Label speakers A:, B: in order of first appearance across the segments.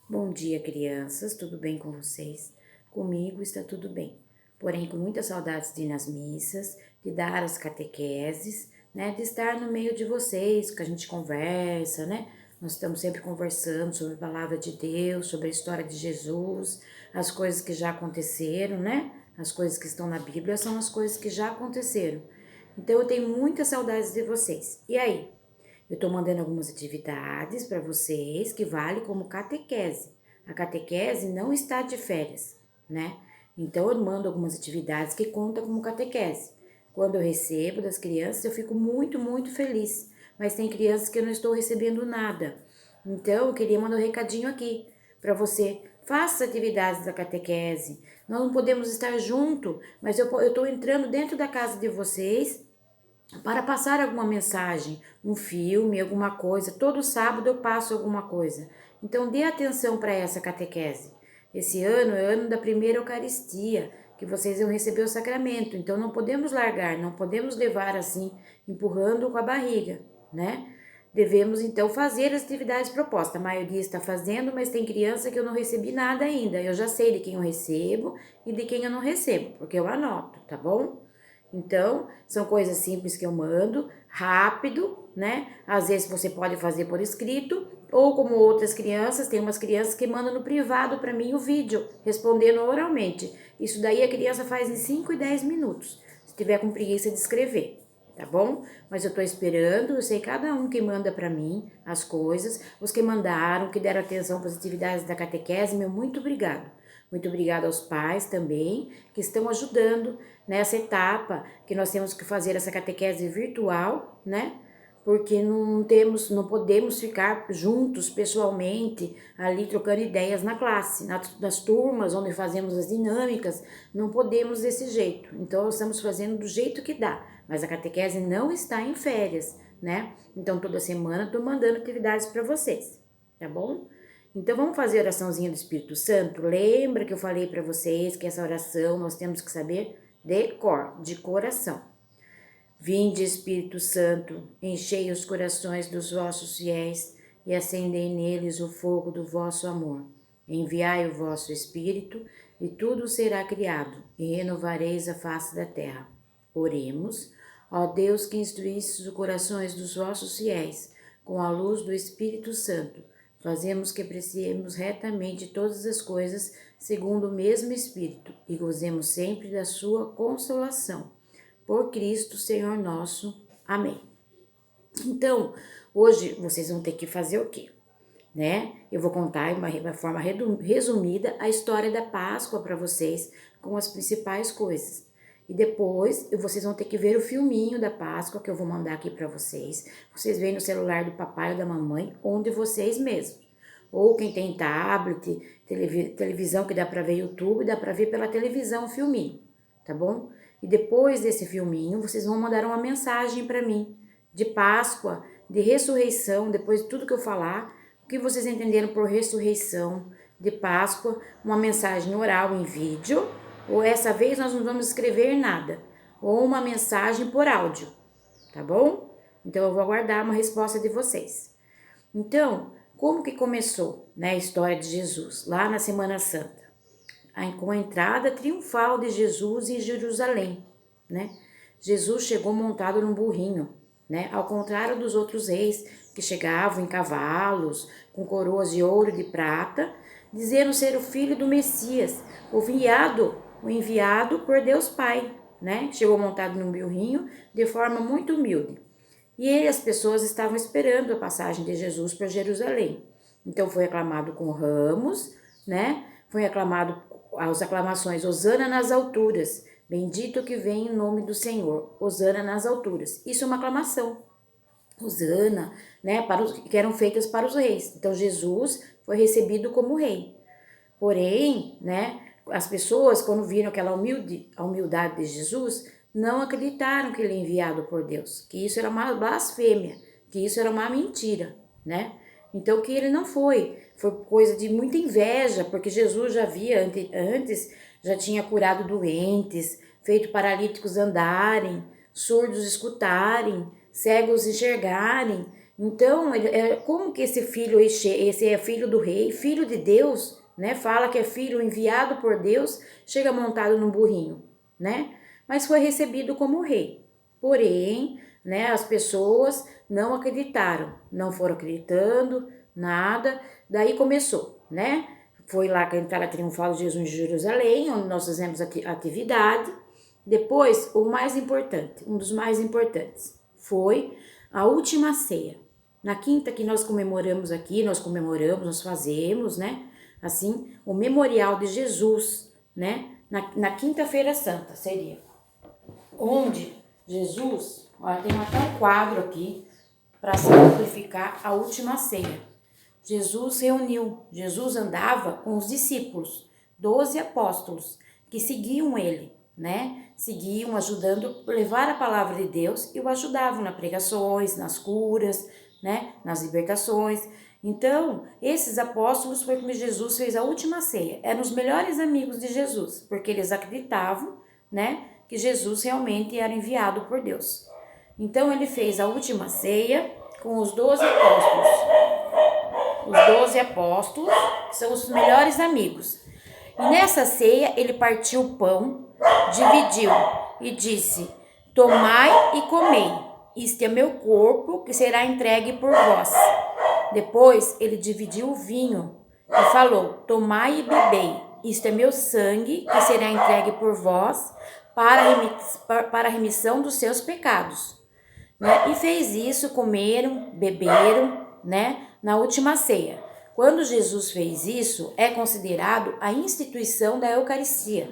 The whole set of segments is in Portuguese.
A: Bom dia, crianças, tudo bem com vocês? Comigo está tudo bem, porém com muitas saudades de ir nas missas, de dar as catequeses, né, de estar no meio de vocês, que a gente conversa, né? Nós estamos sempre conversando sobre a palavra de Deus, sobre a história de Jesus, as coisas que já aconteceram, né? As coisas que estão na Bíblia são as coisas que já aconteceram. Então eu tenho muitas saudades de vocês. E aí? Eu estou mandando algumas atividades para vocês que vale como catequese. A catequese não está de férias, né? Então eu mando algumas atividades que contam como catequese. Quando eu recebo das crianças, eu fico muito feliz. Mas tem crianças que eu não estou recebendo nada. Então eu queria mandar um recadinho aqui para você. Faça atividades da catequese. Nós não podemos estar junto, mas eu estou entrando dentro da casa de vocês para passar alguma mensagem, um filme, alguma coisa. Todo sábado eu passo alguma coisa. Então dê atenção para essa catequese. Esse ano é o ano da primeira Eucaristia, que vocês vão receber o sacramento. Então não podemos largar, não podemos levar assim, empurrando com a barriga, né? Devemos então fazer as atividades propostas. A maioria está fazendo, mas tem criança que eu não recebi nada ainda. Eu já sei de quem eu recebo e de quem eu não recebo, porque eu anoto, tá bom? Então, são coisas simples que eu mando, rápido, né? Às vezes você pode fazer por escrito, ou como outras crianças, tem umas crianças que mandam no privado para mim o vídeo, respondendo oralmente. Isso daí a criança faz em 5 e 10 minutos, se tiver com preguiça de escrever, tá bom? Mas eu tô esperando, eu sei cada um que manda para mim as coisas, os que mandaram, que deram atenção para as atividades da catequese, meu muito obrigado. Muito obrigada aos pais também, que estão ajudando nessa etapa que nós temos que fazer essa catequese virtual, né? Porque não podemos ficar juntos pessoalmente, ali trocando ideias na classe, nas turmas onde fazemos as dinâmicas, não podemos desse jeito. Então, nós estamos fazendo do jeito que dá, mas a catequese não está em férias, né? Então, toda semana estou mandando atividades para vocês, tá bom? Então vamos fazer a oraçãozinha do Espírito Santo? Lembra que eu falei para vocês que essa oração nós temos que saber de cor, de coração. Vinde, Espírito Santo, enchei os corações dos vossos fiéis e acendei neles o fogo do vosso amor. Enviai o vosso Espírito e tudo será criado e renovareis a face da terra. Oremos. Ó Deus que instruísse os corações dos vossos fiéis com a luz do Espírito Santo, fazemos que apreciemos retamente todas as coisas segundo o mesmo Espírito e gozemos sempre da sua consolação. Por Cristo, Senhor nosso. Amém. Então, hoje vocês vão ter que fazer o quê? Né? Eu vou contar de uma forma resumida a história da Páscoa para vocês, com as principais coisas. E depois vocês vão ter que ver o filminho da Páscoa que eu vou mandar aqui para vocês. Vocês veem no celular do papai ou da mamãe, onde vocês mesmos. Ou quem tem tablet, televisão que dá para ver YouTube, dá para ver pela televisão o filminho, tá bom? E depois desse filminho, vocês vão mandar uma mensagem para mim de Páscoa, de ressurreição, depois de tudo que eu falar, o que vocês entenderam por ressurreição, de Páscoa, uma mensagem oral em vídeo, ou essa vez nós não vamos escrever nada, ou uma mensagem por áudio, tá bom? Então eu vou aguardar uma resposta de vocês. Então, como que começou, né, a história de Jesus, lá na Semana Santa? Com a entrada triunfal de Jesus em Jerusalém, né? Jesus chegou montado num burrinho, né? Ao contrário dos outros reis que chegavam em cavalos, com coroas de ouro e de prata, dizendo ser o filho do Messias, o enviado por Deus Pai, né? Chegou montado num burrinho de forma muito humilde. E as pessoas estavam esperando a passagem de Jesus para Jerusalém. Então foi aclamado com ramos, né? Foi aclamado as aclamações, Hosana nas alturas, bendito que vem em nome do Senhor, Hosana nas alturas. Isso é uma aclamação, Hosana, né? Que eram feitas para os reis. Então Jesus foi recebido como rei. Porém, né? As pessoas, quando viram a humildade de Jesus, não acreditaram que ele é enviado por Deus, que isso era uma blasfêmia, que isso era uma mentira, né? Então, que ele não foi coisa de muita inveja, porque Jesus já havia antes, já tinha curado doentes, feito paralíticos andarem, surdos escutarem, cegos enxergarem, Então, como que esse é filho do rei, filho de Deus, né? Fala que é filho enviado por Deus, chega montado num burrinho, né? Mas foi recebido como rei. Porém, né, as pessoas não acreditaram, não foram acreditando, nada. Daí começou, né? Foi lá que a entrada triunfal de Jesus em Jerusalém, onde nós fizemos a atividade. Depois, o mais importante, um dos mais importantes, foi a última ceia. Na quinta que nós comemoramos aqui, nós fazemos, né? Assim, o memorial de Jesus, né? Na quinta-feira santa seria. Onde Jesus, ó, tem até um quadro aqui para simplificar a última ceia. Jesus andava com os discípulos, 12 apóstolos, que seguiam ele, né? Seguiam ajudando a levar a palavra de Deus e o ajudavam nas pregações, nas curas, né? Nas libertações. Então, esses apóstolos foi como Jesus fez a última ceia. Eram os melhores amigos de Jesus, porque eles acreditavam, né? Que Jesus realmente era enviado por Deus. Então, ele fez a última ceia com os 12 apóstolos. Os 12 apóstolos, que são os melhores amigos. E nessa ceia ele partiu o pão, dividiu e disse: tomai e comei, isto é meu corpo que será entregue por vós. Depois ele dividiu o vinho e falou: tomai e bebei, isto é meu sangue que será entregue por vós para a remissão dos seus pecados. Né? E fez isso, comeram, beberam, né? Na última ceia. Quando Jesus fez isso, é considerado a instituição da Eucaristia.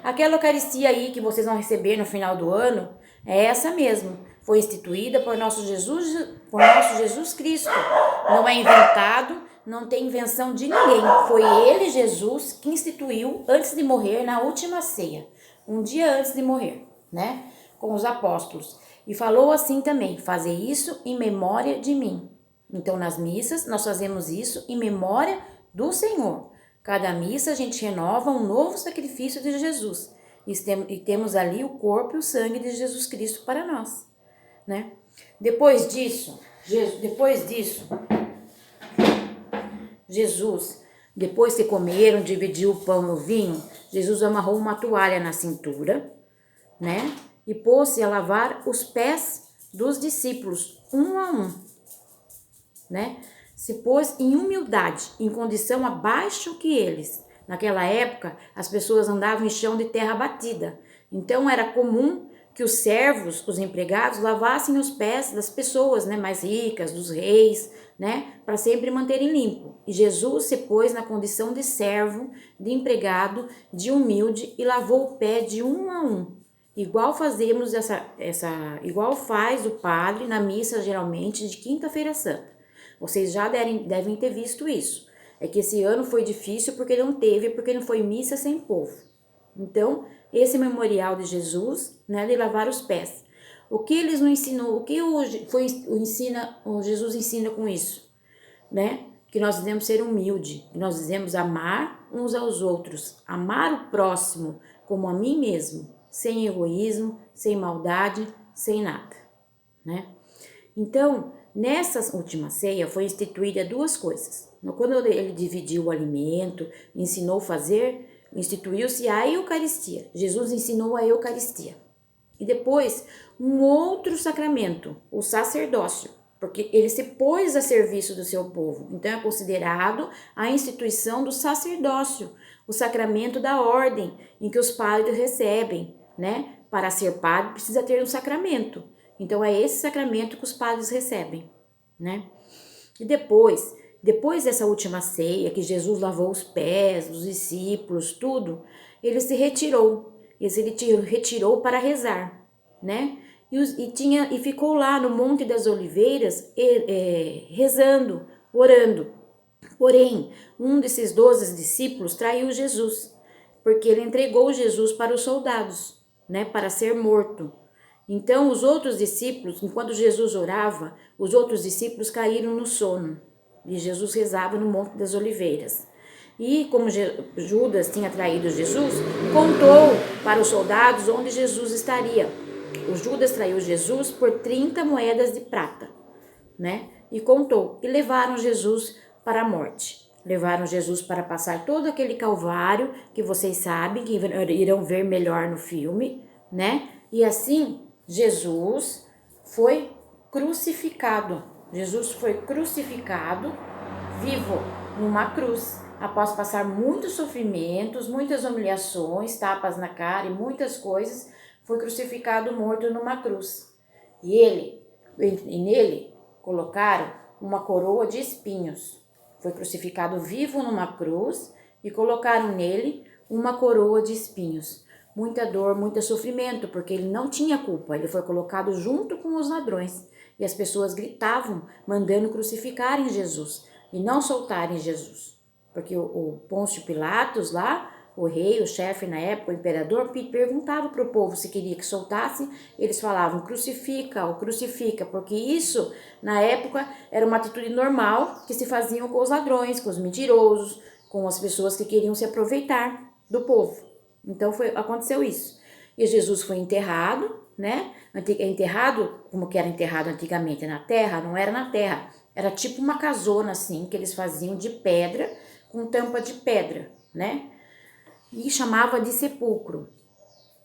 A: Aquela Eucaristia aí que vocês vão receber no final do ano, é essa mesmo. Foi instituída por nosso Jesus Cristo. Não é inventado, não tem invenção de ninguém. Foi ele, Jesus, que instituiu antes de morrer, na última ceia. Um dia antes de morrer, né? Com os apóstolos. E falou assim também: fazer isso em memória de mim. Então, nas missas, nós fazemos isso em memória do Senhor. Cada missa a gente renova um novo sacrifício de Jesus. E temos ali o corpo e o sangue de Jesus Cristo para nós, né? Depois disso, Jesus, depois que comeram, dividiu o pão e o vinho, Jesus amarrou uma toalha na cintura, né? E pôs-se a lavar os pés dos discípulos, um a um, né? Se pôs em humildade, em condição abaixo que eles. Naquela época, as pessoas andavam em chão de terra batida. Então, era comum que os servos, os empregados, lavassem os pés das pessoas, né, mais ricas, dos reis, né, para sempre manterem limpo. E Jesus se pôs na condição de servo, de empregado, de humilde e lavou o pé de um a um. Igual fazemos igual faz o padre na missa geralmente de quinta-feira santa. Vocês já devem ter visto isso. É que esse ano foi difícil porque não foi missa sem povo. Então, esse memorial de Jesus, né, de lavar os pés. O que eles não ensinou, o Jesus ensina com isso, né? Que nós devemos ser humildes, que nós devemos amar uns aos outros, amar o próximo como a mim mesmo, sem egoísmo, sem maldade, sem nada, né? Então, nessa última ceia foi instituída duas coisas. Quando ele dividiu o alimento, ensinou a fazer, instituiu-se a Eucaristia. Jesus ensinou a Eucaristia. E depois, um outro sacramento, o sacerdócio, porque ele se pôs a serviço do seu povo. Então, é considerado a instituição do sacerdócio, o sacramento da ordem, em que os padres recebem, né? Para ser padre, precisa ter um sacramento. Então, é esse sacramento que os padres recebem, né? E depois dessa última ceia, que Jesus lavou os pés dos discípulos, tudo, ele se retirou. Ele se retirou para rezar, né? E ficou lá no Monte das Oliveiras, rezando, orando. Porém, um desses 12 discípulos traiu Jesus, porque ele entregou Jesus para os soldados, né? Para ser morto. Então, os outros discípulos, enquanto Jesus orava, os outros discípulos caíram no sono. E Jesus rezava no Monte das Oliveiras. E como Judas tinha traído Jesus, contou para os soldados onde Jesus estaria. O Judas traiu Jesus por 30 moedas de prata, né? e contou. E levaram Jesus para a morte. Levaram Jesus para passar todo aquele calvário que vocês sabem, que irão ver melhor no filme, né? E assim, Jesus foi crucificado. Jesus foi crucificado, vivo, numa cruz. Após passar muitos sofrimentos, muitas humilhações, tapas na cara e muitas coisas, foi crucificado morto numa cruz. E nele colocaram uma coroa de espinhos. Foi crucificado vivo numa cruz e colocaram nele uma coroa de espinhos. Muita dor, muito sofrimento, porque ele não tinha culpa. Ele foi colocado junto com os ladrões. E as pessoas gritavam, mandando crucificarem Jesus e não soltarem Jesus. Porque o Pôncio Pilatos lá, o rei, o chefe na época, o imperador, perguntava para o povo se queria que soltasse. Eles falavam, crucifica, porque isso, na época, era uma atitude normal que se faziam com os ladrões, com os mentirosos, com as pessoas que queriam se aproveitar do povo. Então aconteceu isso. E Jesus foi enterrado, né? Enterrado, como que era enterrado antigamente, na terra? Não era na terra, era tipo uma casona assim, que eles faziam de pedra, com tampa de pedra, né? E chamava de sepulcro.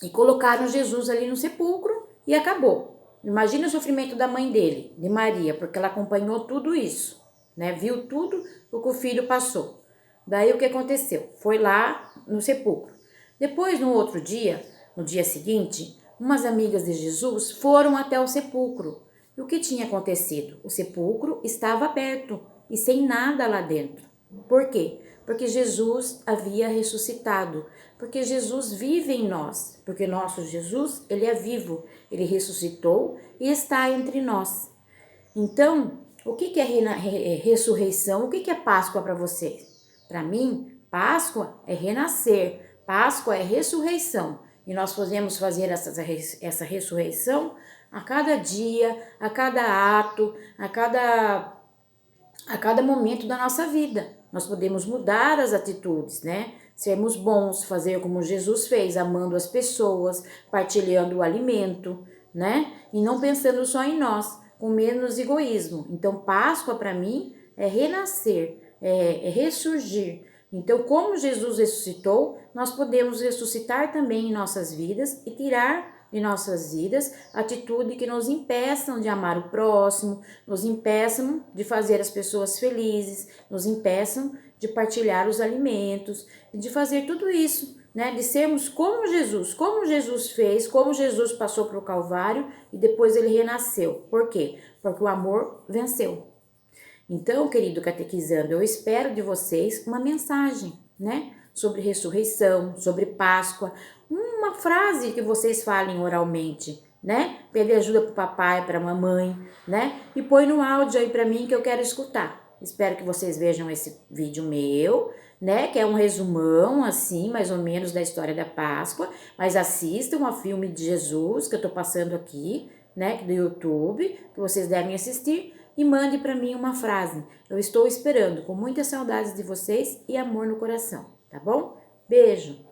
A: E colocaram Jesus ali no sepulcro e acabou. Imagina o sofrimento da mãe dele, de Maria, porque ela acompanhou tudo isso, né? Viu tudo o que o filho passou. Daí o que aconteceu? Foi lá no sepulcro. Depois, no outro dia, no dia seguinte, umas amigas de Jesus foram até o sepulcro. E o que tinha acontecido? O sepulcro estava aberto e sem nada lá dentro. Por quê? Porque Jesus havia ressuscitado, porque Jesus vive em nós, porque nosso Jesus, ele é vivo, ele ressuscitou e está entre nós. Então, o que é ressurreição? O que é Páscoa para vocês? Para mim, Páscoa é renascer, Páscoa é ressurreição. E nós podemos fazer essa ressurreição a cada dia, a cada ato, a cada momento da nossa vida. Nós podemos mudar as atitudes, né? Sermos bons, fazer como Jesus fez, amando as pessoas, partilhando o alimento, né? E não pensando só em nós, com menos egoísmo. Então, Páscoa para mim é renascer, é ressurgir. Então, como Jesus ressuscitou, nós podemos ressuscitar também em nossas vidas e tirar de nossas vidas atitude que nos impeçam de amar o próximo, nos impeçam de fazer as pessoas felizes, nos impeçam de partilhar os alimentos, de fazer tudo isso, né? De sermos como Jesus fez, como Jesus passou pelo Calvário e depois ele renasceu. Por quê? Porque o amor venceu. Então, querido catequizando, eu espero de vocês uma mensagem, né? Sobre ressurreição, sobre Páscoa, uma frase que vocês falem oralmente, né? Pede ajuda pro papai, pra mamãe, né? E põe no áudio aí pra mim que eu quero escutar. Espero que vocês vejam esse vídeo meu, né? Que é um resumão, assim, mais ou menos da história da Páscoa. Mas assistam ao filme de Jesus que eu tô passando aqui, né? Do YouTube, que vocês devem assistir. E mande para mim uma frase. Eu estou esperando com muitas saudades de vocês e amor no coração, tá bom? Beijo!